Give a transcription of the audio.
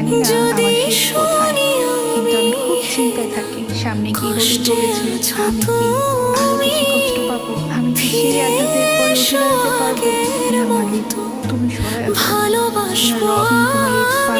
জানি না আমার শেষ কোথায়, কিন্তু আমি খুব চিন্তায় থাকি সামনে কি হতে চলেছে। আমি কি আরো বেশি কষ্ট পাবো? আমি কি সেই আঘাতের পরে উঠে দাঁড়াতে পারবো? না মালিক, তুমি সহায় আছো, না রহম, তোমার এই